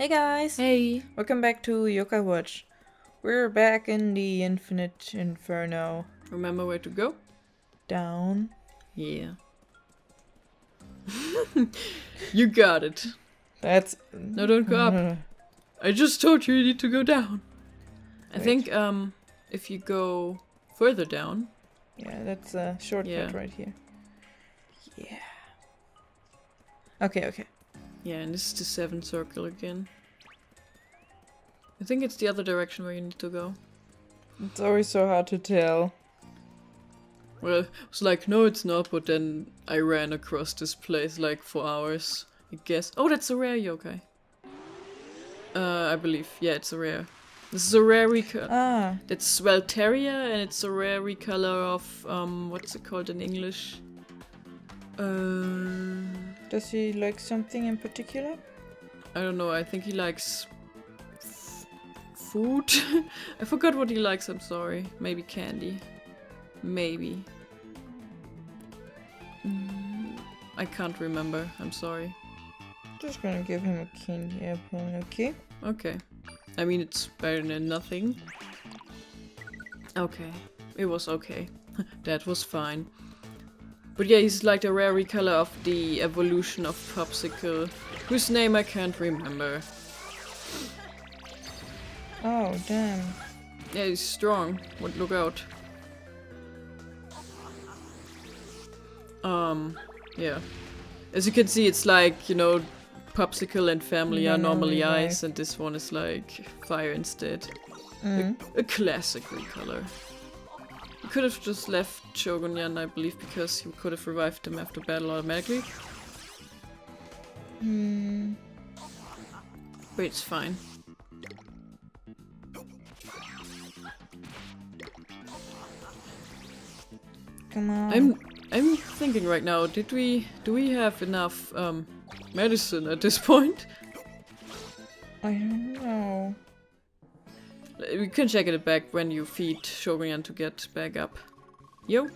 Hey guys! Hey. Welcome back to Yokai Watch. We're back in the Infinite Inferno. Remember where to go? Down. Yeah. You got it. That's... No, don't go up. I just told you need to go down. I think if you go further down. Yeah, that's a shortcut right here. Yeah. Okay. Yeah, and this is the 7th circle again. I think it's the other direction where you need to go. It's always so hard to tell. Well, I was like, no it's not, but then I ran across this place like for hours, I guess. Oh, that's a rare yokai. I believe. Yeah, it's a rare. This is a rare recolor. Ah. That's Valteria, and it's a rare recolor of, what's it called in English? Does he like something in particular? I don't know, I think he likes food? I forgot what he likes, I'm sorry. Maybe candy. Maybe. I can't remember, I'm sorry. Just gonna give him a candy apple, okay? Okay. I mean, it's better than nothing. Okay. It was okay. That was fine. But yeah, he's like the rare recolor of the evolution of Popsicle, whose name I can't remember. Oh, damn. Yeah, he's strong. Look out. Yeah. As you can see, it's like, you know, Popsicle and family are normally ice, and this one is like fire instead. A classic recolor. You could have just left Shogunyan, I believe, because you could have revived him after battle automatically. But it's fine. Come on. I'm thinking right now, do we have enough medicine at this point? I don't know. We can check it back when you feed Shogunyan to get back up. Yo?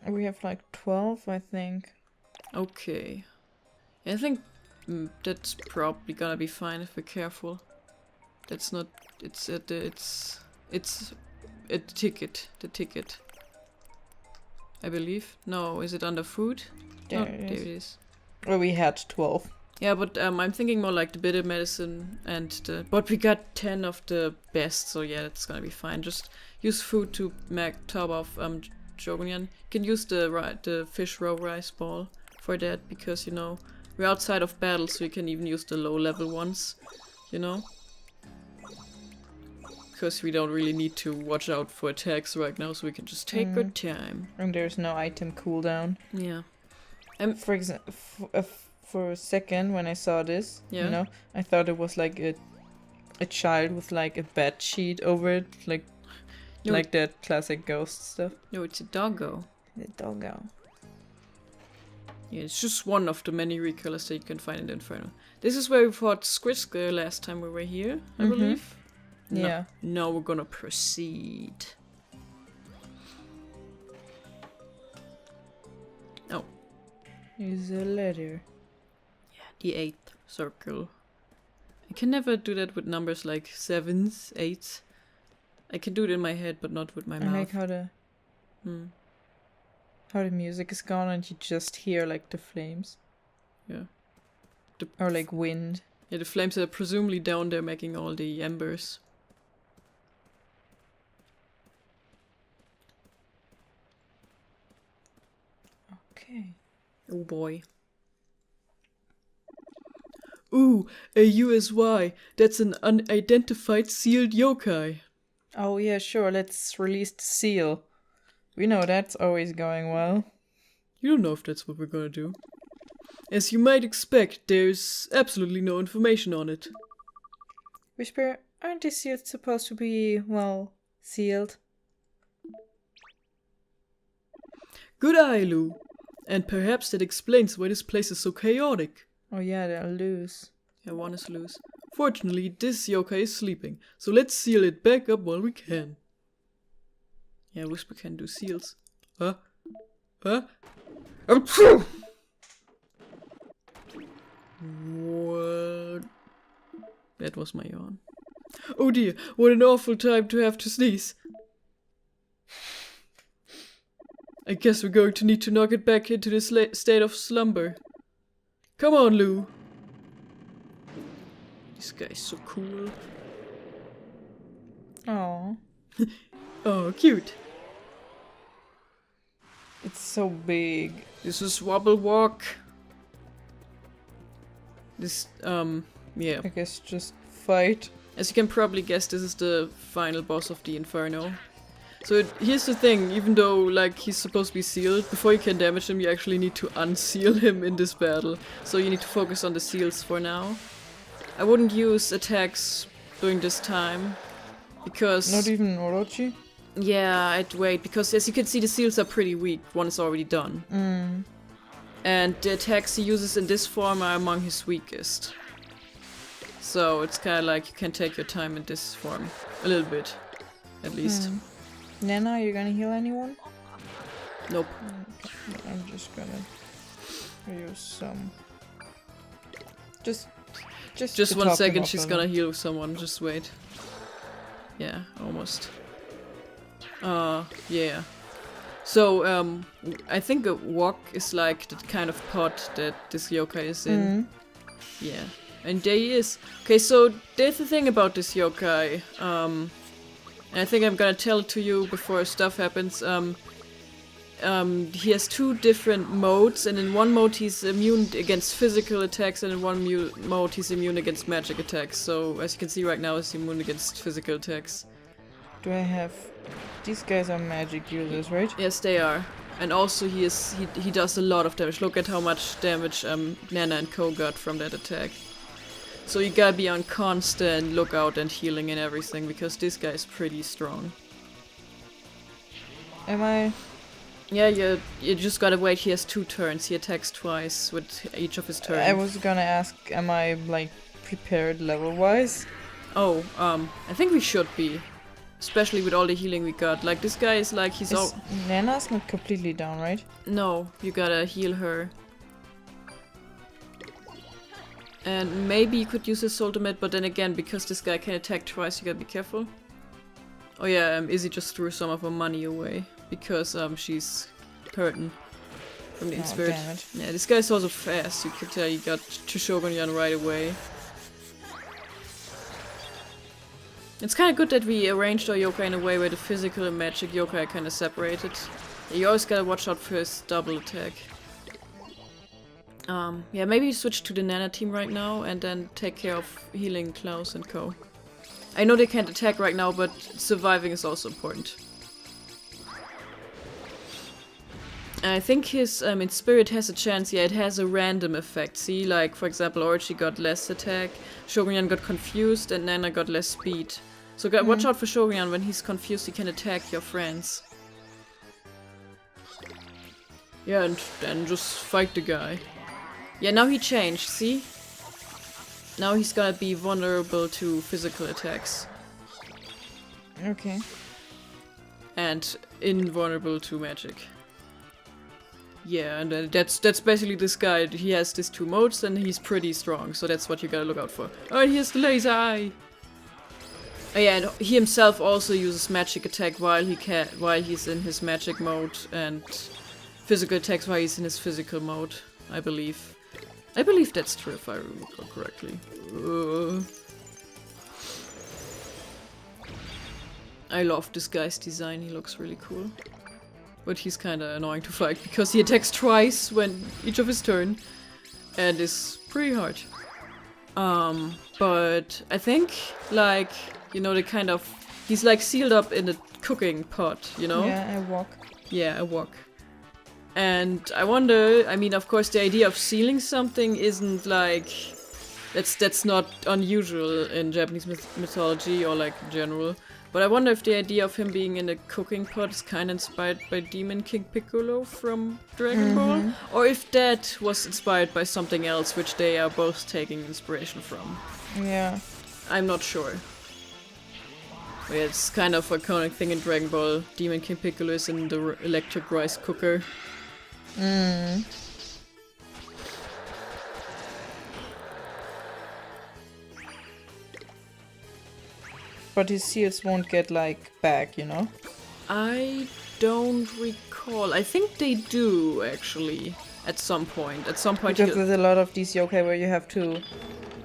We have like 12, I think. Okay. I think that's probably gonna be fine if we're careful. That's not... It's at the... It's at the ticket. The ticket. I believe. No, is it under food? There it is. Well, we had 12. Yeah, but I'm thinking more like the bitter medicine and the... But we got 10 of the best, so yeah, that's gonna be fine. Just use food to make top of Shogunyan. You can use the fish roe rice ball for that, because, you know, we're outside of battle, so you can even use the low level ones, you know? Because we don't really need to watch out for attacks right now, so we can just take our time. And there's no item cooldown. Yeah. For example, for a second when I saw this, you know, I thought it was like a child with like a bed sheet over it, like that classic ghost stuff. No, it's a doggo. The doggo. Yeah, it's just one of the many recolors that you can find in the Inferno. This is where we fought Squisk last time we were here, I believe. Yeah. Now we're gonna proceed. Oh. Here's a letter. Yeah, the 8th circle. I can never do that with numbers like 7s, 8s. I can do it in my head, but not with my mouth. I like how the music is gone and you just hear like the flames. Yeah. Or like wind. Yeah, the flames are presumably down there making all the embers. Okay. Oh boy. Ooh, a USY. That's an unidentified sealed yokai. Oh yeah, sure, let's release the seal. We know that's always going well. You don't know if that's what we're gonna do. As you might expect, there's absolutely no information on it. Whisper, aren't these seals supposed to be, well, sealed? Good eye, Lou. And perhaps that explains why this place is so chaotic. Oh yeah, they're loose. Yeah, one is loose. Fortunately, this yokai is sleeping, so let's seal it back up while we can. Yeah, Whisper can do seals. Huh? What? That was my yawn. Oh dear, what an awful time to have to sneeze. I guess we're going to need to knock it back into this state of slumber. Come on, Lou. This guy's so cool. Oh. Oh, cute. It's so big. This is Wobble Walk. This, yeah. I guess just fight. As you can probably guess, this is the final boss of the Inferno. So here's the thing, even though like he's supposed to be sealed, before you can damage him you actually need to unseal him in this battle. So you need to focus on the seals for now. I wouldn't use attacks during this time, because... Not even Orochi? Yeah, I'd wait, because as you can see the seals are pretty weak, one is already done. And the attacks he uses in this form are among his weakest. So it's kinda like you can take your time in this form. A little bit, at least. Nana, are you gonna heal anyone? Nope. Okay. I'm just gonna use some. Just 1 second, she's gonna heal someone. Just wait. Yeah, almost. Yeah. So, I think a wok is like the kind of pot that this yokai is in. Yeah. And there he is. Okay, so there's the thing about this yokai. And I think I'm gonna tell it to you before stuff happens. He has 2 different modes, and in one mode he's immune against physical attacks, and in one mode he's immune against magic attacks. So, as you can see right now, he's immune against physical attacks. Do I have... These guys are magic users, right? Yes, they are. And also he does a lot of damage. Look at how much damage Nana and Ko got from that attack. So you gotta be on constant lookout and healing and everything, because this guy is pretty strong. Am I... Yeah, you just gotta wait. He has 2 turns. He attacks twice with each of his turns. I was gonna ask, am I, like, prepared level-wise? Oh, I think we should be. Especially with all the healing we got. Like, this guy is like, he's all... Nana's not completely down, right? No, you gotta heal her. And maybe you could use his ultimate, but then again, because this guy can attack twice, you gotta be careful. Oh yeah, Izzy just threw some of her money away. Because, she's hurting from the spirit. Damn it. Yeah, this guy's also fast. You could tell he got to Shogunyan right away. It's kind of good that we arranged our yokai in a way where the physical and magic yokai are kind of separated. You always gotta watch out for his double attack. Yeah, maybe switch to the Nana team right now and then take care of healing Klaus and Ko. I know they can't attack right now, but surviving is also important. And I think his in spirit has a chance. Yeah, it has a random effect. See, like for example, Orochi got less attack, Shogunyan got confused, and Nana got less speed. So watch out for Shogunyan. When he's confused, he can attack your friends. Yeah, and then just fight the guy. Yeah, now he changed. See? Now he's gonna be vulnerable to physical attacks. Okay. And invulnerable to magic. Yeah, and that's basically this guy. He has these 2 modes and he's pretty strong, so that's what you gotta look out for. Oh, and here's the laser eye! Oh yeah, and he himself also uses magic attack while he's in his magic mode, and physical attacks while he's in his physical mode, I believe. I believe that's true if I remember correctly. I love this guy's design, he looks really cool. But he's kinda annoying to fight because he attacks twice when each of his turn and is pretty hard. But I think like, you know, the kind of he's like sealed up in a cooking pot, you know? Yeah, a wok. Yeah, a wok. And I wonder, I mean, of course the idea of sealing something isn't like that's not unusual in Japanese mythology or like in general. But I wonder if the idea of him being in a cooking pot is kind of inspired by Demon King Piccolo from Dragon Ball, or if that was inspired by something else, which they are both taking inspiration from. Yeah. I'm not sure. But yeah, it's kind of a iconic thing in Dragon Ball. Demon King Piccolo is in the electric rice cooker. But his seals won't get, like, back, you know? I don't recall. I think they do, actually, at some point. At some point, Because there's a lot of these yokai where you have to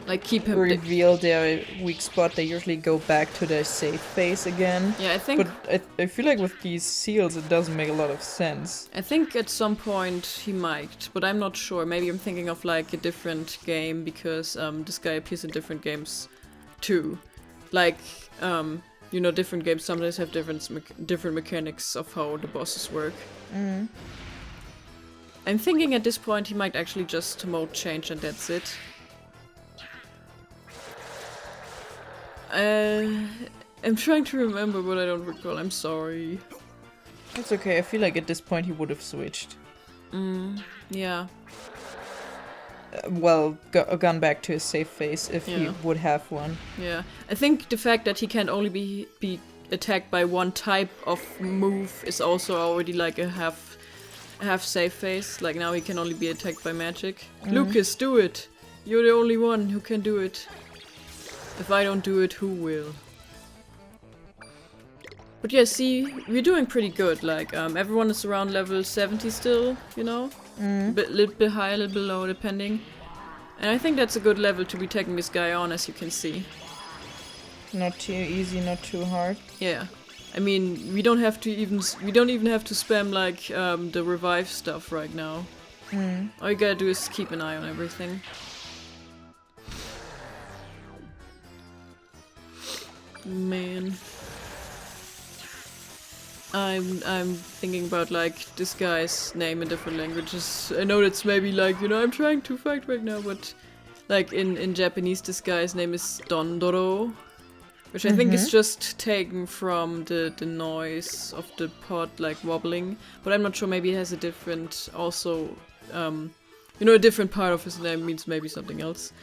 like keep him reveal their weak spot. They usually go back to their safe phase again. Yeah, I think. But I feel like with these seals, it doesn't make a lot of sense. I think at some point he might, but I'm not sure. Maybe I'm thinking of like a different game because this guy appears in different games too. Like, you know, different games sometimes have different mechanics of how the bosses work. Mm. I'm thinking at this point he might actually just mode change and that's it. I'm trying to remember, but I don't recall. I'm sorry. It's okay. I feel like at this point he would have switched. Yeah. Well, gone back to his safe phase if he would have one. Yeah. I think the fact that he can only be attacked by one type of move is also already like a half safe phase. Like now he can only be attacked by magic. Lucas, do it! You're the only one who can do it. If I don't do it, who will? But yeah, see, we're doing pretty good. Like, everyone is around level 70 still, you know? Little bit high, a little bit low, depending. And I think that's a good level to be taking this guy on, as you can see. Not too easy, not too hard. Yeah. I mean, we don't even have to spam, like, the revive stuff right now. All you gotta do is keep an eye on everything. Man, I'm thinking about like this guy's name in different languages. I know that's maybe like, you know, I'm trying to fight right now, but like in Japanese this guy's name is Dondoro, which I think is just taken from the noise of the pot like wobbling, but I'm not sure. Maybe it has a different also, you know, a different part of his name means maybe something else,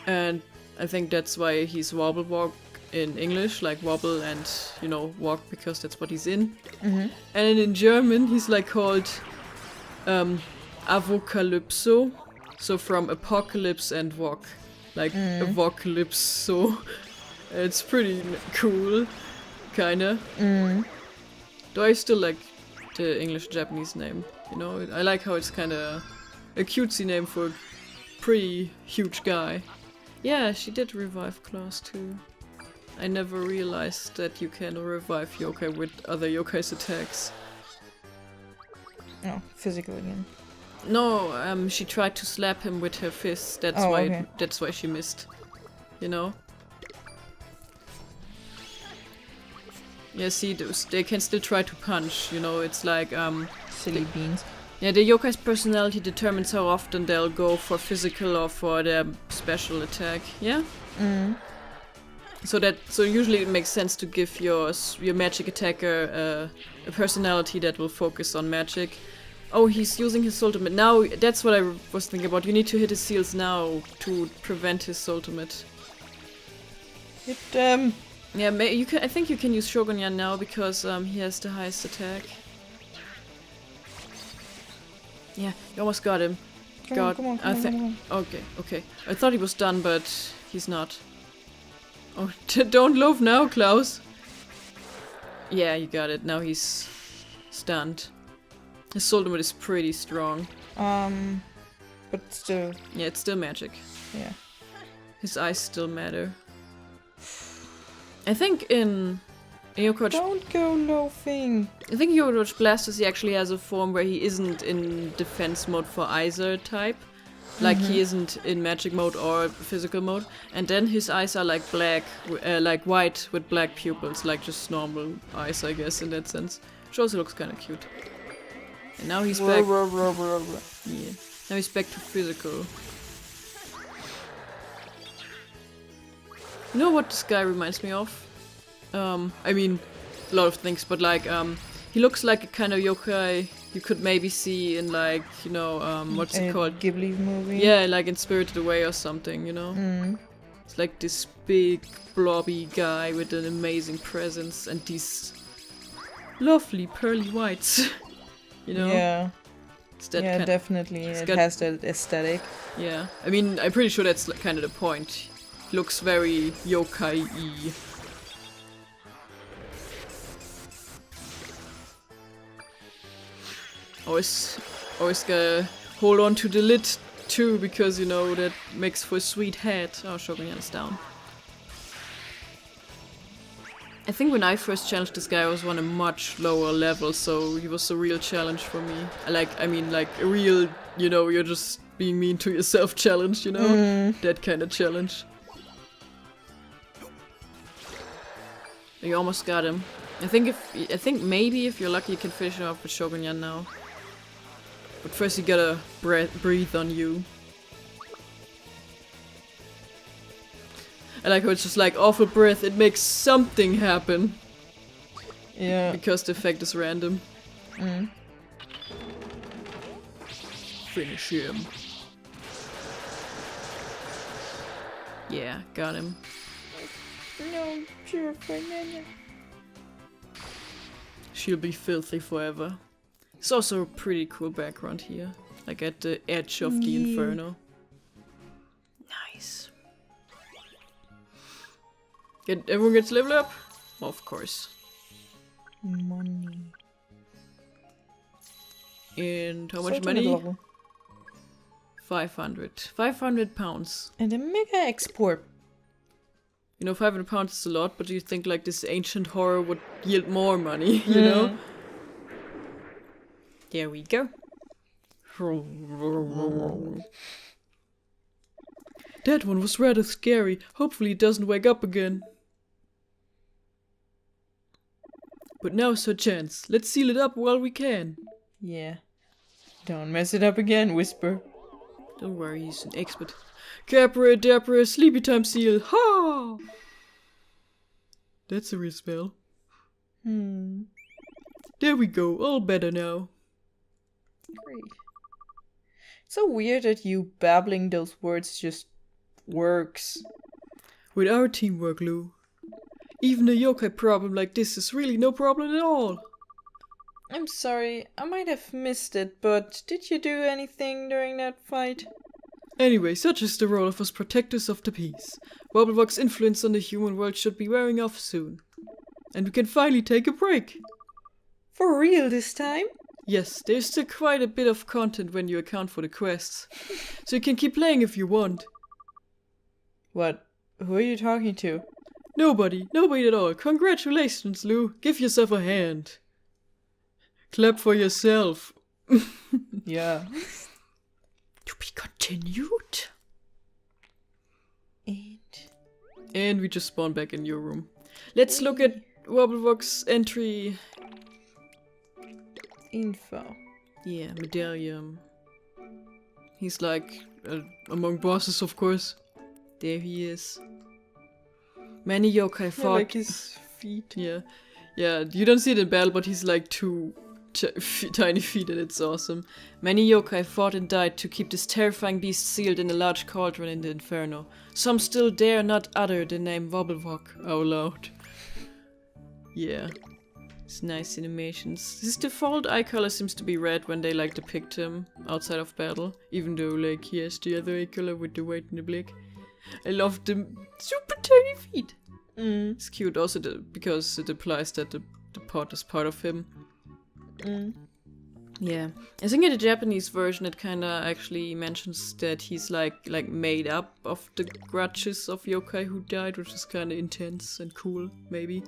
and I think that's why he's wobble walk in English, like wobble and, you know, walk, because that's what he's in. And in German, he's like called Avocalypso, so from apocalypse and walk, like apocalypse. So it's pretty cool, kinda. Though I still like the English-Japanese name, you know. I like how it's kinda a cutesy name for a pretty huge guy. Yeah, she did revive class too. I never realized that you can revive yokai with other yokai's attacks. Oh, physical again. No, she tried to slap him with her fist. That's why she missed. You know? Yeah, see, they can still try to punch, you know, it's like, silly beans. Yeah, the yokai's personality determines how often they'll go for physical or for their special attack, yeah? So usually it makes sense to give your magic attacker a personality that will focus on magic. Oh, he's using his ultimate. Now, that's what I was thinking about. You need to hit his seals now to prevent his ultimate. Yeah, I think you can use Shogunyan now because he has the highest attack. Yeah, you almost got him. Come on. Okay. I thought he was done, but he's not. Oh, don't loaf now, Klaus. Yeah, you got it. Now he's stunned. His ultimate is pretty strong. But still. Yeah, it's still magic. Yeah. His eyes still matter. I think in Yokai... Don't go loafing! I think Yokai Blastus, he actually has a form where he isn't in defense mode for either type. Like he isn't in magic mode or physical mode. And then his eyes are like black, like white with black pupils, like just normal eyes, I guess, in that sense. Which also looks kind of cute. And now he's back. Yeah. Now he's back to physical. You know what this guy reminds me of? I mean, a lot of things, but like, he looks like a kind of yokai you could maybe see in like, you know, what's it called? Ghibli movie? Yeah, like in Spirited Away or something, you know? It's like this big, blobby guy with an amazing presence and these lovely pearly whites, you know? Yeah. Yeah, definitely. It has that aesthetic. Yeah. I mean, I'm pretty sure that's kind of the point. Looks very yokai-y. Always gotta hold on to the lid too, because you know that makes for a sweet head. Oh, Shogunyan's down. I think when I first challenged this guy, I was on a much lower level, so he was a real challenge for me. I mean, like a real, you know, you're just being mean to yourself challenge, you know? That kind of challenge. You almost got him. I think maybe if you're lucky, you can finish him off with Shogunyan now. But first, you gotta breathe on you. I like how it's just like awful breath. It makes something happen. Yeah. Because the effect is random. Finish him. Yeah, got him. No, purify Nanya. She'll be filthy forever. It's also a pretty cool background here. Like at the edge of the inferno. Nice. Everyone gets leveled up? Of course. Money. And how much money? 500. 500 pounds. And a mega export. You know, 500 pounds is a lot, but you think like this ancient horror would yield more money, you know? There we go. That one was rather scary. Hopefully it doesn't wake up again. But now's her chance. Let's seal it up while we can. Yeah. Don't mess it up again, Whisper. Don't worry, he's an expert. Capra, Dapra, sleepy time seal. Ha! That's a real spell. There we go, all better now. Great. It's so weird that you babbling those words just works. With our teamwork, Lou. Even a yokai problem like this is really no problem at all. I'm sorry, I might have missed it, but did you do anything during that fight? Anyway, such is the role of us protectors of the peace. Wobblewog's influence on the human world should be wearing off soon. And we can finally take a break. For real this time? Yes, there's still quite a bit of content when you account for the quests. So you can keep playing if you want. What? Who are you talking to? Nobody at all. Congratulations, Lou. Give yourself a hand. Clap for yourself. Yeah. To be continued. And we just spawned back in your room. Let's look at Wobblewog's entry. Info. Yeah, medallion. He's like among bosses, of course. There he is. Many yokai fought. I like his feet. Yeah. You don't see it in battle, but he's like two tiny feet, and it's awesome. Many yokai fought and died to keep this terrifying beast sealed in a large cauldron in the inferno. Some still dare not utter the name Wobblewog out loud. Yeah. It's nice animations. His default eye color seems to be red when they like depict him outside of battle, even though like he has the other eye color with the white and the black. I love the super tiny feet. It's cute also because it implies that the pot is part of him. Yeah, I think in the Japanese version it kinda actually mentions that he's like made up of the grudges of yokai who died, which is kinda intense and cool, maybe.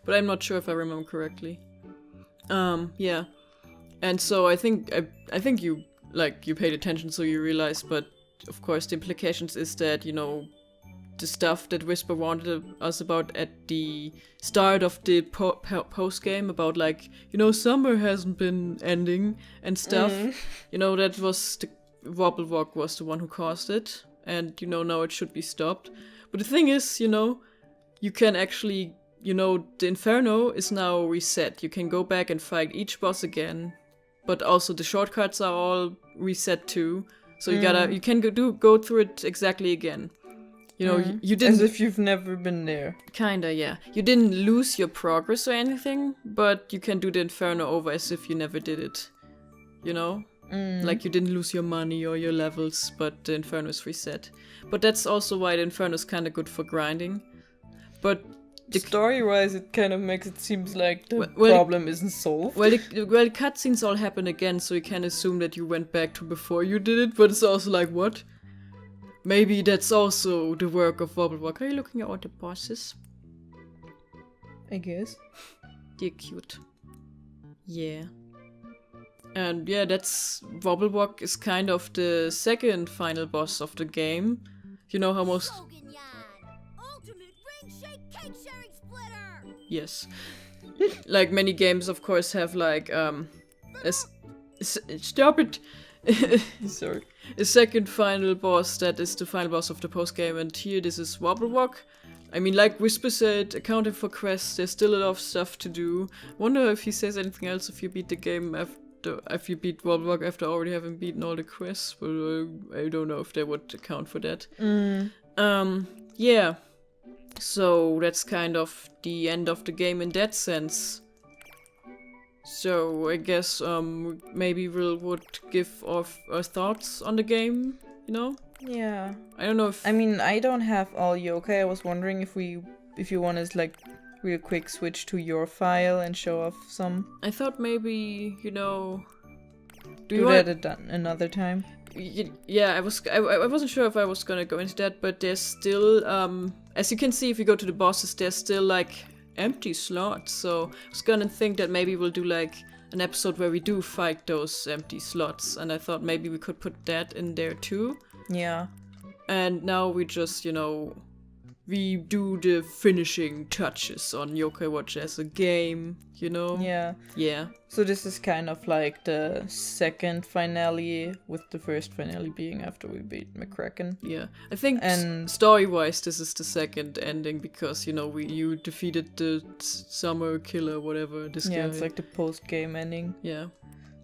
But I'm not sure if I remember correctly. Yeah. And so I think you paid attention, so you realized, but of course the implications is that, you know, the stuff that Whisper warned us about at the start of the post-game about, like, you know, summer hasn't been ending and stuff. You know, that was the Wobblewog was the one who caused it, and, you know, now it should be stopped. But the thing is, you know, you can actually, you know, the Inferno is now reset. You can go back and fight each boss again, but also the shortcuts are all reset too. So you can go through it exactly again. You know, you didn't... As if you've never been there. Kinda, yeah. You didn't lose your progress or anything, but you can do the Inferno over as if you never did it. You know? Like you didn't lose your money or your levels, but the Inferno is reset. But that's also why the Inferno is kinda good for grinding. But story-wise, it kind of makes it seems like the problem isn't solved. Well, the cutscenes all happen again, so you can assume that you went back to before you did it, but it's also like, what? Maybe that's also the work of Wobblewalk. Are you looking at all the bosses? I guess. They're cute. Yeah. And yeah, that's... Wobblewalk is kind of the second final boss of the game. You know how most... Yes. Like many games, of course, have like, stop it! Sorry. A second final boss that is the final boss of the post-game, and here this is Wobblewalk. I mean, like Whisper said, accounting for quests, there's still a lot of stuff to do. Wonder if he says anything else if you beat the game if you beat Wobblewalk after already having beaten all the quests, but I don't know if they would account for that. Yeah. So that's kind of the end of the game in that sense. So I guess maybe we would give our thoughts on the game, you know? Yeah. I don't know if... I mean, I don't have all Yo-Kai. I was wondering if you want to like real quick switch to your file and show off some. I thought maybe, you know... Do that another time? Yeah, I wasn't sure if I was gonna go into that, but there's still, as you can see if you go to the bosses, there's still like empty slots, so I was gonna think that maybe we'll do like an episode where we do fight those empty slots, and I thought maybe we could put that in there too. Yeah. And now we just, you know, we do the finishing touches on Yo-Kai Watch as a game, you know? Yeah. Yeah. So this is kind of like the second finale, with the first finale being after we beat McCracken. Yeah. I think story-wise this is the second ending because, you know, you defeated the summer killer, whatever, this guy. Yeah, it's like the post-game ending. Yeah.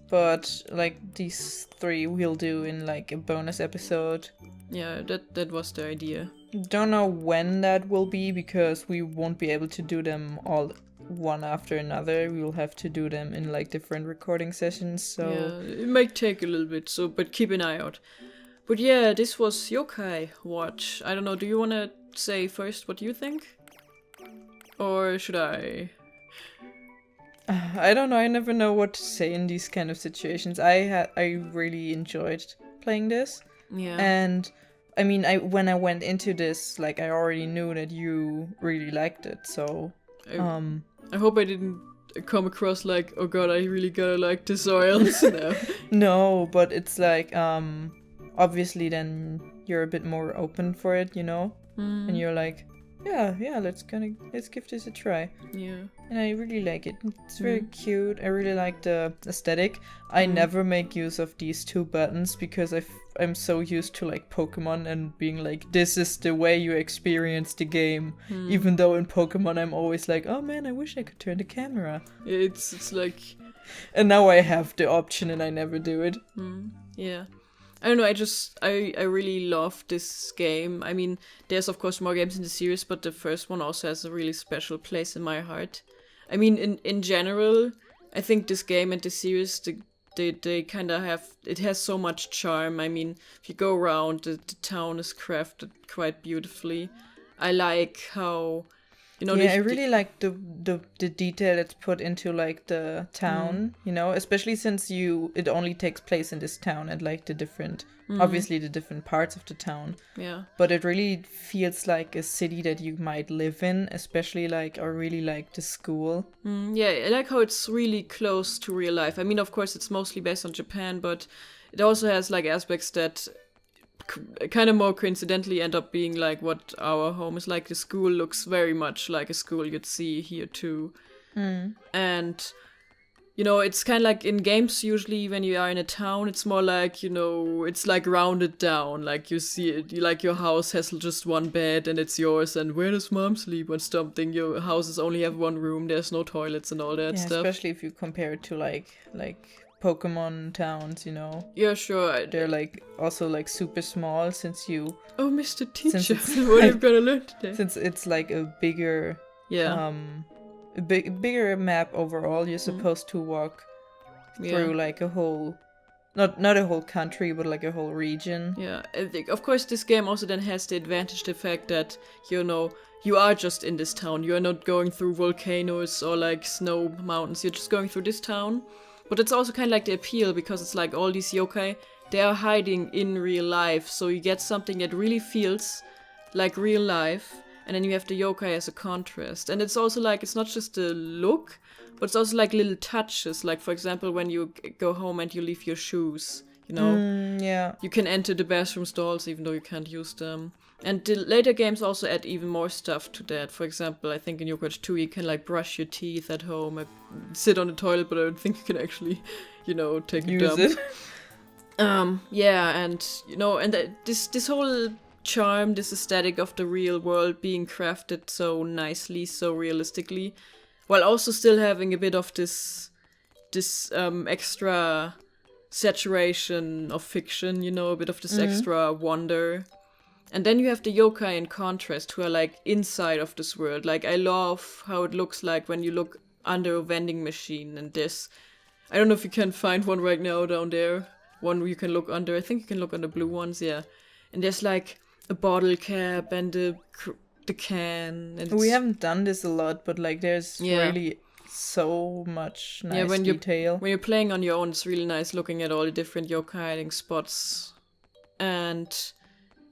But like these three we'll do in like a bonus episode. Yeah, that was the idea. Don't know when that will be because we won't be able to do them all one after another. We will have to do them in like different recording sessions, so yeah, it might take a little bit, so but keep an eye out. But yeah, this was Yo-Kai Watch. I don't know, do you want to say first what you think? Or should I? I don't know, I never know what to say in these kind of situations. I really enjoyed playing this. Yeah. And I mean, when I went into this, like I already knew that you really liked it, so I hope I didn't come across like, oh god, I really gotta like this or else. No. No, but it's like obviously then you're a bit more open for it, you know? And you're like, yeah, let's give this a try. Yeah. And I really like it. It's very cute. I really like the aesthetic. I never make use of these two buttons because I'm so used to like Pokemon and being like, this is the way you experience the game. Even though in Pokemon I'm always like, oh man, I wish I could turn the camera. Yeah, it's like... And now I have the option and I never do it. Yeah. I don't know, I really love this game. I mean, there's of course more games in the series, but the first one also has a really special place in my heart. I mean, in general, I think this game and the series, they kind of have... It has so much charm. I mean, if you go around, the town is crafted quite beautifully. I like how... You know, yeah, I really like the detail that's put into like the town, you know, especially since it only takes place in this town and like the different, obviously the different parts of the town. Yeah. But it really feels like a city that you might live in, especially like I really like the school. Yeah, I like how it's really close to real life. I mean, of course, it's mostly based on Japan, but it also has like aspects that kind of more coincidentally end up being like what our home is like. The school looks very much like a school you'd see here too. And you know, it's kind of like in games usually when you are in a town, it's more like, you know, it's like rounded down, like you see it, like your house has just one bed and it's yours, and where does mom sleep or something. Your houses only have one room, there's no toilets and all that stuff. Especially if you compare it to like Pokemon towns, you know. Yeah, sure. They're like also like super small since you... Oh, Mr. Teacher, what are you gonna learn today? Since it's like a bigger... Yeah. Bigger map overall, you're supposed to walk through like a whole not a whole country, but like a whole region. Yeah, I think, of course, this game also then has the advantage, the fact that, you know, you are just in this town. You are not going through volcanoes or like snow mountains. You're just going through this town. But it's also kind of like the appeal, because it's like all these yokai, they are hiding in real life. So you get something that really feels like real life. And then you have the yokai as a contrast. And it's also like, it's not just the look, but it's also like little touches. Like, for example, when you go home and you leave your shoes, you know? Yeah. You can enter the bathroom stalls even though you can't use them. And the later games also add even more stuff to that. For example, I think in Yo-Kai 2 you can like brush your teeth at home, sit on the toilet, but I don't think you can actually, you know, take a dump. Use it. Yeah, and you know, and this whole charm, this aesthetic of the real world being crafted so nicely, so realistically, while also still having a bit of this extra saturation of fiction, you know, a bit of this extra wonder. And then you have the yokai in contrast, who are like inside of this world. Like, I love how it looks like when you look under a vending machine, and this, I don't know if you can find one right now down there, one you can look under. I think you can look under blue ones, yeah. And there's like a bottle cap and the can. And we haven't done this a lot, but like there's really so much nice detail. When you're playing on your own, it's really nice looking at all the different yokai hiding spots. And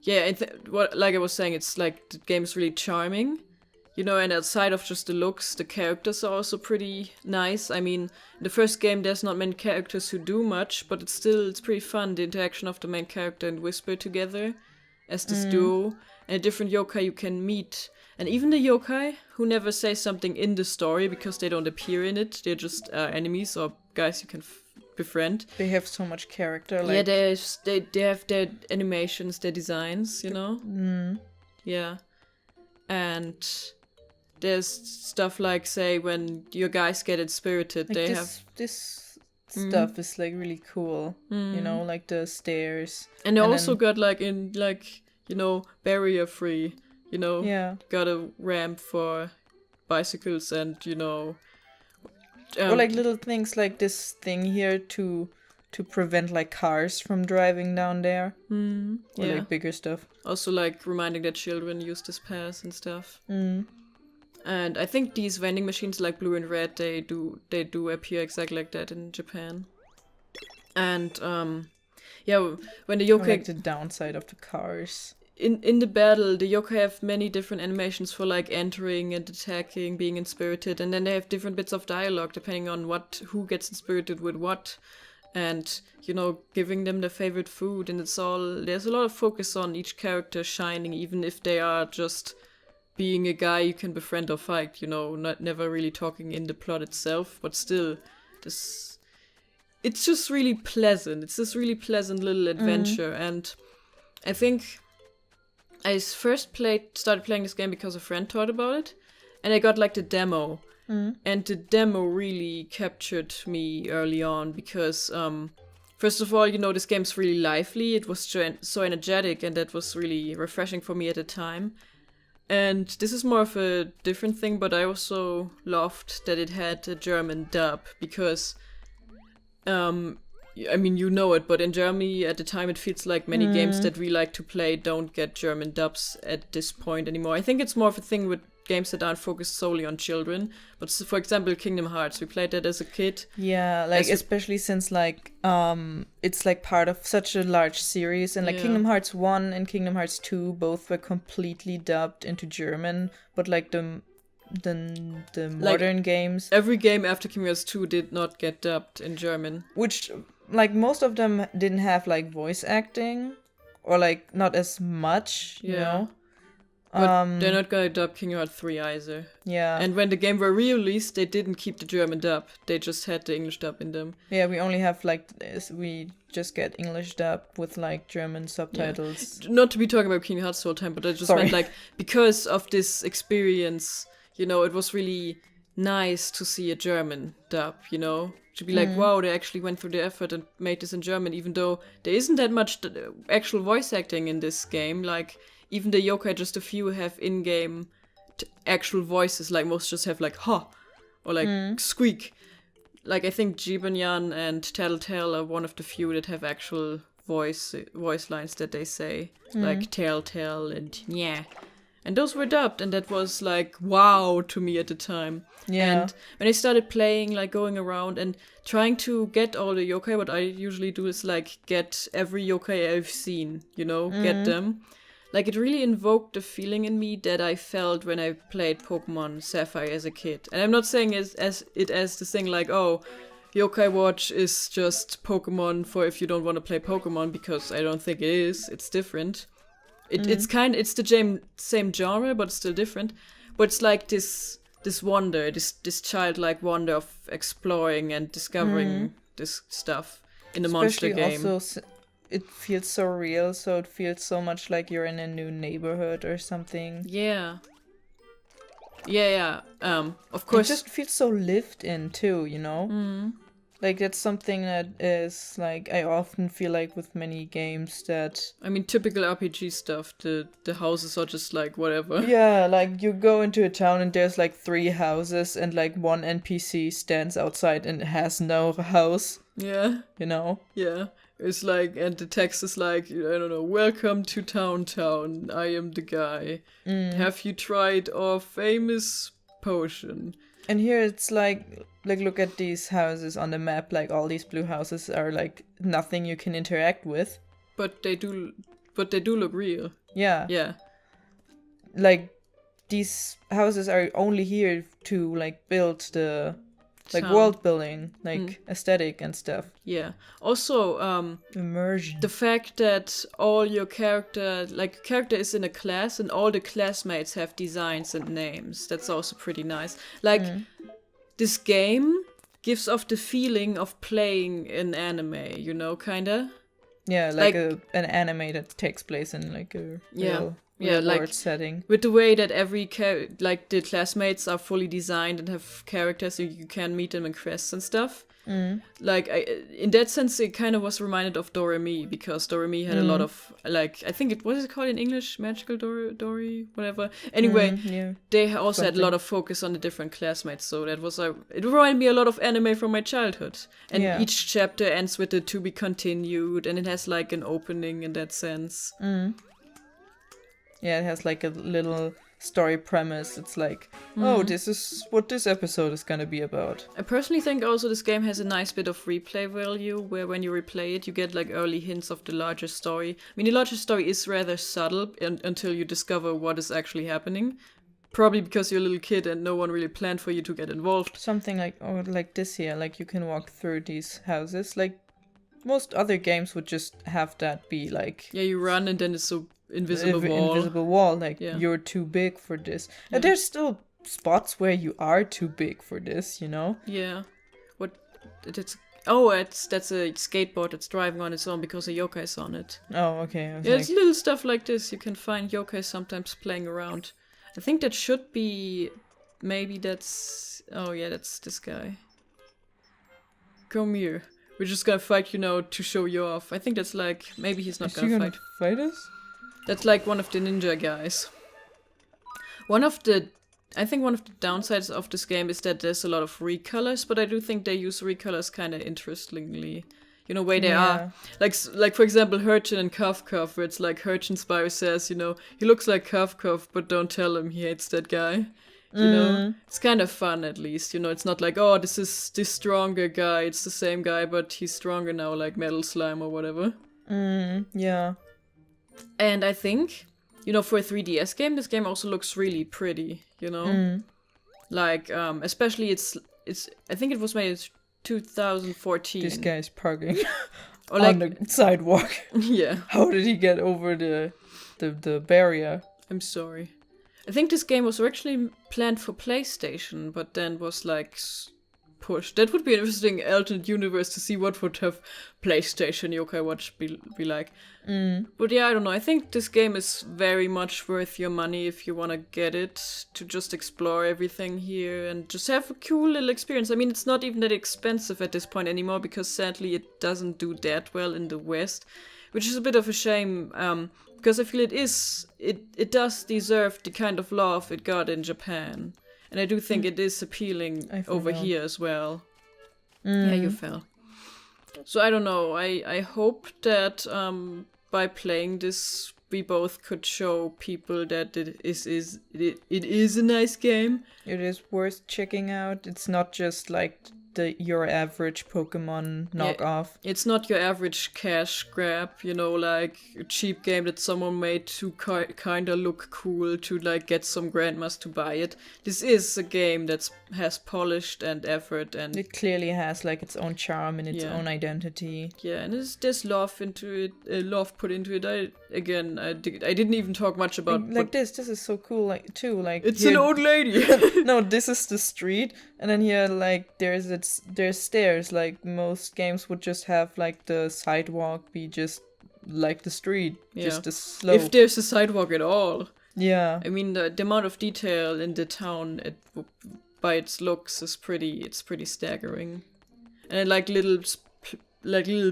yeah, like I was saying, it's like the game's really charming, you know, and outside of just the looks, the characters are also pretty nice. I mean, in the first game, there's not many characters who do much, but it's pretty fun, the interaction of the main character and Whisper together as this duo, and a different yokai you can meet. And even the yokai who never say something in the story because they don't appear in it, they're just enemies or guys you can befriend. They have so much character. Like... Yeah, they have their animations, their designs, you know? Yeah. And there's stuff like, say, when your guys get inspirited, like this stuff is like really cool, you know, like the stairs. And they also got like in like, you know, barrier free, you know, got a ramp for bicycles and, you know, or like little things like this thing here to prevent like cars from driving down there. Or like bigger stuff. Also like reminding that children use this pass and stuff. And I think these vending machines like blue and red, they do appear exactly like that in Japan. And yeah, when the yokai, or like the downside of the cars. In the battle, the yokai have many different animations for like entering and attacking, being inspirited, and then they have different bits of dialogue depending on who gets inspirited with what, and you know, giving them their favorite food. And there's a lot of focus on each character shining, even if they are just being a guy you can befriend or fight, you know, never really talking in the plot itself, but still, it's just really pleasant. It's this really pleasant little adventure, and I think I first started playing this game because a friend taught about it, and I got like the demo, and the demo really captured me early on because, first of all, you know, this game's really lively. It was so energetic, and that was really refreshing for me at the time. And this is more of a different thing, but I also loved that it had a German dub because, I mean, you know it, but in Germany at the time it feels like many games that we like to play don't get German dubs at this point anymore. I think it's more of a thing with games that aren't focused solely on children. But for example, Kingdom Hearts, we played that as a kid. Yeah, like especially since like it's like part of such a large series, and like Kingdom Hearts 1 and Kingdom Hearts 2 both were completely dubbed into German, but like the modern games, every game after Kingdom Hearts 2 did not get dubbed in German, which like most of them didn't have like voice acting, or like not as much, you know. But they're not gonna dub Kingdom Hearts 3 either. Yeah. And when the game were re-released, they didn't keep the German dub. They just had the English dub in them. Yeah, we only have like we just get English dub with like German subtitles. Yeah. Not to be talking about Kingdom Hearts the whole time, but I just meant like because of this experience, you know, it was really nice to see a German dub, you know? To be like, wow, they actually went through the effort and made this in German, even though there isn't that much actual voice acting in this game. Like, even the yokai, just a few have in-game actual voices. Like, most just have like, ha, or like, squeak. like I think Jibanyan and Telltale are one of the few that have actual voice lines that they say, like Telltale and yeah. And those were dubbed, and that was like wow to me at the time. Yeah. And when I started playing, like going around and trying to get all the yokai, what I usually do is like get every yokai I've seen, get them. Like, it really invoked the feeling in me that I felt when I played Pokemon Sapphire as a kid. And I'm not saying as the thing like, oh, Yokai Watch is just Pokemon for if you don't want to play Pokemon, because I don't think it is. It's different. It's the same genre, but still different. But it's like this wonder, this childlike wonder of exploring and discovering this stuff in the monster game. Also, it feels so real, so it feels so much like you're in a new neighborhood or something. Yeah. Of course. It just feels so lived in too, Like, that's something that is, like, I often feel like with many games that... I mean, typical RPG stuff, the houses are just, like, whatever. Yeah, like, you go into a town and there's, like, 3 houses and, like, one NPC stands outside and has no house. Yeah. Yeah. It's like, and the text is like, I don't know, welcome to Town. I am the guy. Have you tried our famous potion? And here it's like look at these houses on the map. Like, all these blue houses are like nothing you can interact with. But they do look real. Yeah. Yeah. Like, these houses are only here to like build the like world building, like aesthetic and stuff. Yeah. Also, immersion. The fact that all your character is in a class and all the classmates have designs and names. That's also pretty nice. Like, this game gives off the feeling of playing an anime, kinda? Yeah, like an anime that takes place in like a real world setting. With the way that every the classmates are fully designed and have characters, so you can meet them in quests and stuff. Like, in that sense, it kind of was reminded of Doremi, because Doremi had a lot of, like, I think what is it called in English? Magical Dory, whatever. Anyway, they also had a lot of focus on the different classmates, so that was it reminded me a lot of anime from my childhood. And each chapter ends with a to be continued, and it has like an opening in that sense. Yeah, it has like a little story premise. It's like, oh, this is what this episode is gonna be about. I personally think also this game has a nice bit of replay value, where when you replay it, you get like early hints of the larger story. I mean, the larger story is rather subtle until you discover what is actually happening. Probably because you're a little kid and no one really planned for you to get involved. Something like this here, like you can walk through these houses. Like, most other games would just have that be like... Yeah, you run and then it's so invisible wall, like you're too big for this. And there's still spots where you are too big for this, Yeah. That's a skateboard that's driving on its own because a yokai's on it. Oh, okay. It's little stuff like this. You can find yokai sometimes playing around. I think that should be... Maybe that's... Oh yeah, that's this guy. Come here. We're just gonna fight you now to show you off. I think that's like... Maybe he's not gonna fight us? That's like one of the ninja guys. I think one of the downsides of this game is that there's a lot of recolors, but I do think they use recolors kind of interestingly. Way they are. Like for example, Hurchin and Cuff, where it's like Hurchin's bio says, he looks like Cuff, but don't tell him he hates that guy. It's kind of fun at least. It's not like, oh, this is this stronger guy. It's the same guy, but he's stronger now, like Metal Slime or whatever. Yeah. And I think, for a 3DS game, this game also looks really pretty, Like, especially it's I think it was made in 2014. This guy's parking on the sidewalk. Yeah. How did he get over the barrier? I'm sorry. I think this game was originally planned for PlayStation, but then was like pushed. That would be an interesting alternate universe to see what would have PlayStation Yokai Watch be like. But yeah, I don't know. I think this game is very much worth your money if you want to get it, to just explore everything here and just have a cool little experience. I mean, it's not even that expensive at this point anymore, because sadly it doesn't do that well in the West, which is a bit of a shame, because I feel it does deserve the kind of love it got in Japan. And I do think it is appealing over here as well. Yeah, you fell. So I don't know. I hope that by playing this, we both could show people that it is a nice game. It is worth checking out. It's not just like your average Pokemon knockoff. Yeah, it's not your average cash grab, like a cheap game that someone made to kind of look cool to like get some grandmas to buy it. This is a game that has polished and effort, and it clearly has like its own charm and its own identity. Yeah, and there's love into it, love put into it. I didn't even talk much about like this is so cool, like too, like it's an old lady. No, this is the street, and then here like there's stairs. Like most games would just have like the sidewalk be just like the street, just a slope. If there's a sidewalk at all. Yeah. I mean the amount of detail in the town by its looks is pretty staggering, and like little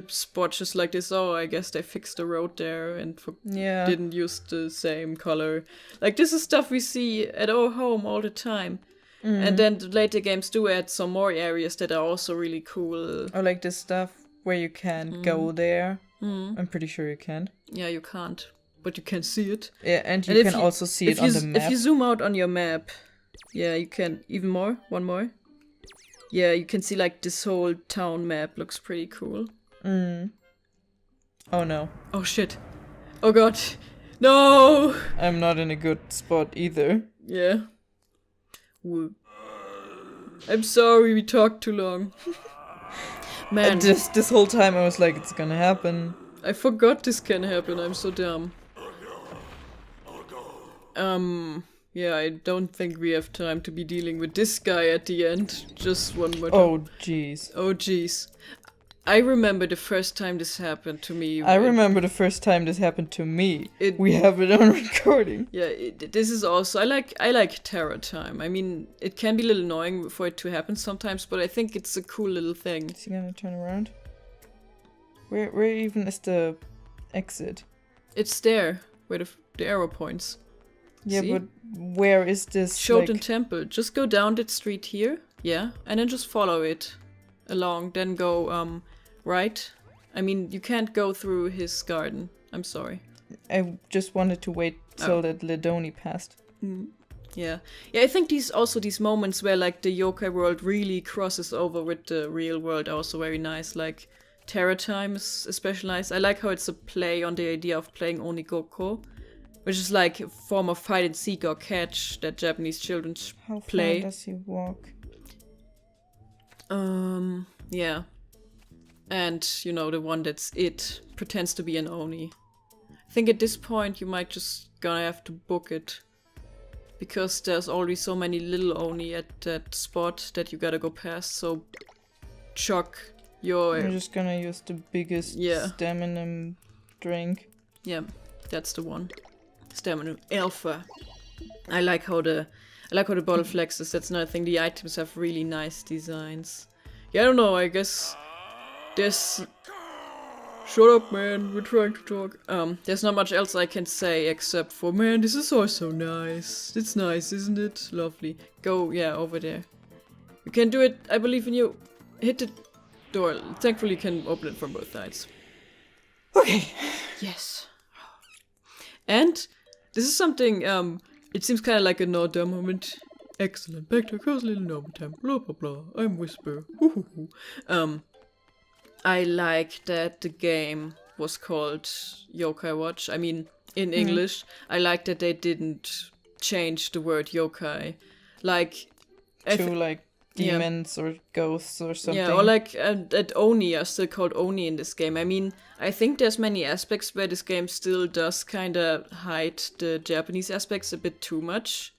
spots just like this. Oh, I guess they fixed the road there and didn't use the same color. Like this is stuff we see at our home all the time. And then the later games do add some more areas that are also really cool. Or like this stuff where you can't go there. I'm pretty sure you can. Yeah, you can't, but you can see it. Yeah, and you can also see it on the map. If you zoom out on your map, yeah, you can even more. One more. Yeah, you can see like this whole town map looks pretty cool. Oh no. Oh shit. Oh god. No! I'm not in a good spot either. Yeah. Woo. I'm sorry we talked too long. Man. And this whole time I was like, it's gonna happen. I forgot this can happen, I'm so dumb. Yeah, I don't think we have time to be dealing with this guy at the end. Just one more time. Oh jeez. Oh jeez. I remember the first time this happened to me. I remember the first time this happened to me. We have it on recording. Yeah, this is also... I like Terror Time. I mean, it can be a little annoying for it to happen sometimes, but I think it's a cool little thing. Is he gonna turn around? Where even is the exit? It's there, where the arrow points. Yeah, see? But where is this? Shoten Temple. Just go down that street here, yeah, and then just follow it along. Then go right. I mean, you can't go through his garden. I'm sorry. I just wanted to wait till that LouLilie passed. Yeah. I think these moments where like the yokai world really crosses over with the real world are also very nice. Like Terror Time is especially nice. I like how it's a play on the idea of playing Onigoko, which is like a form of hide and seek or catch that Japanese children play. How far does he walk? Yeah. And, the one that's pretends to be an Oni. I think at this point you might just gonna have to book it. Because there's already so many little Oni at that spot that you gotta go past, so chuck your... I'm just gonna use the biggest stamina drink. Yeah, that's the one. Stamina Alpha. I like how the bottle flexes. That's another thing. The items have really nice designs. Yeah, I don't know, I guess there's... Shut up, man, we're trying to talk. There's not much else I can say except for, man, this is also nice. It's nice, isn't it? Lovely. Go, over there. You can do it, I believe in you. Hit the door. Thankfully you can open it from both sides. Okay. Yes. And this is something, it seems kind of like a no-dumb moment. Excellent. Back to a little normal time. Blah, blah, blah. I'm Whisper. I like that the game was called Yokai Watch. I mean, in English. I like that they didn't change the word yokai. Like... like demons or ghosts or something. Yeah, or like that Oni are still called Oni in this game. I mean, I think there's many aspects where this game still does kind of hide the Japanese aspects a bit too much.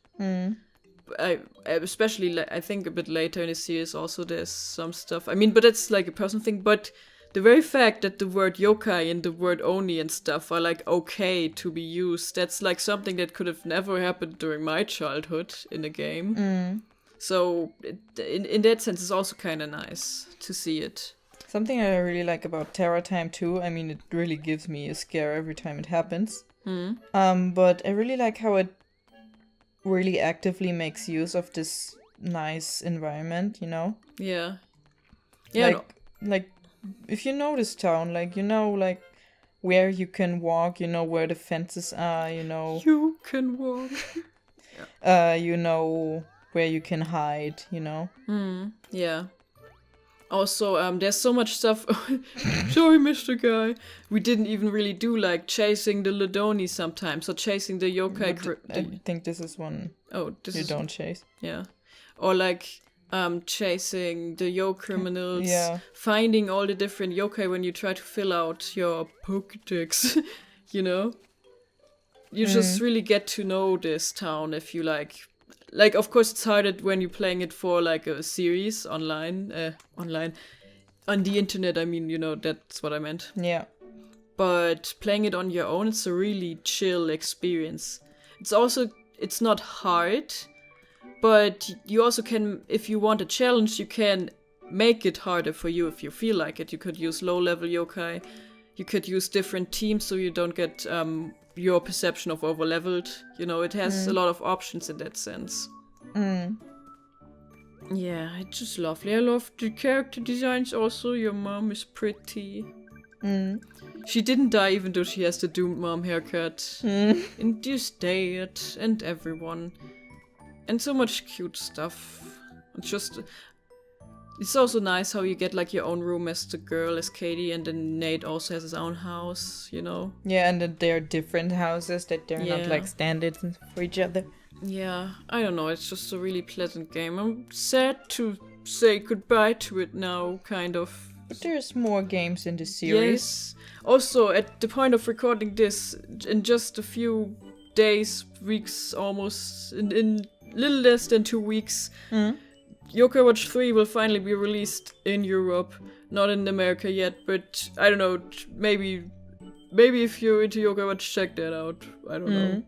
Especially, I think a bit later in the series also there's some stuff. I mean, but that's like a personal thing. But the very fact that the word yokai and the word oni and stuff are like okay to be used, that's like something that could have never happened during my childhood in a game. So in that sense, it's also kind of nice to see it. Something I really like about Terror Time too, I mean, it really gives me a scare every time it happens. But I really like how it really actively makes use of this nice environment, Yeah. Yeah. Like if you know this town, like, you know, like where you can walk, you know where the fences are, you know. You can walk. You know where you can hide, you know. Yeah. Also, there's so much stuff. Sorry, Mr. Guy. We didn't even really do, like, chasing the LouLilie sometimes, or chasing the yokai. I think this is one. Oh, this you don't chase. Yeah. Or like chasing the yo criminals. Yeah. Finding all the different yokai when you try to fill out your Pokédex. You know. You just really get to know this town if you like. Like, of course, it's harder when you're playing it for, like, a series online. On the internet, I mean, you know, that's what I meant. Yeah. But playing it on your own, it's a really chill experience. It's not hard, but you also can, if you want a challenge, you can make it harder for you if you feel like it. You could use low-level yokai. You could use different teams so you don't get your perception of over-leveled. You know, it has a lot of options in that sense. Yeah, it's just lovely. I love the character designs also. Your mom is pretty. She didn't die even though she has the doomed mom haircut. And you stay it, and everyone. And so much cute stuff. It's also nice how you get like your own room as the girl, as Katie, and then Nate also has his own house, you know? Yeah, and then they're different houses, that they're not like standards for each other. Yeah, I don't know, it's just a really pleasant game. I'm sad to say goodbye to it now, kind of. But there's more games in the series. Yes. Also, at the point of recording this, in just a few days, weeks almost, in little less than 2 weeks, Yo-Kai Watch 3 will finally be released in Europe. Not in America yet, but I don't know, maybe if you're into Yo-Kai Watch, check that out. I don't know.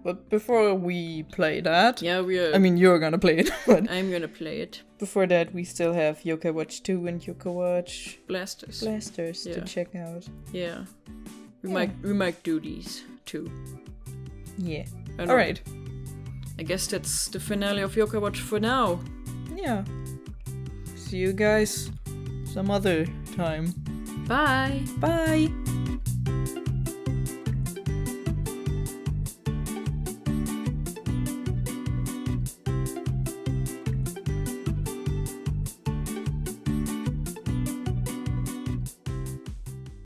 But before we play that... Yeah, I mean, you're gonna play it, but... I'm gonna play it. Before that, we still have Yo-Kai Watch 2 and Yo-Kai Watch... Blasters to check out. Yeah. We might do these, too. Yeah. Alright. I guess that's the finale of Yo-Kai Watch for now. Yeah. See you guys some other time. Bye. Bye.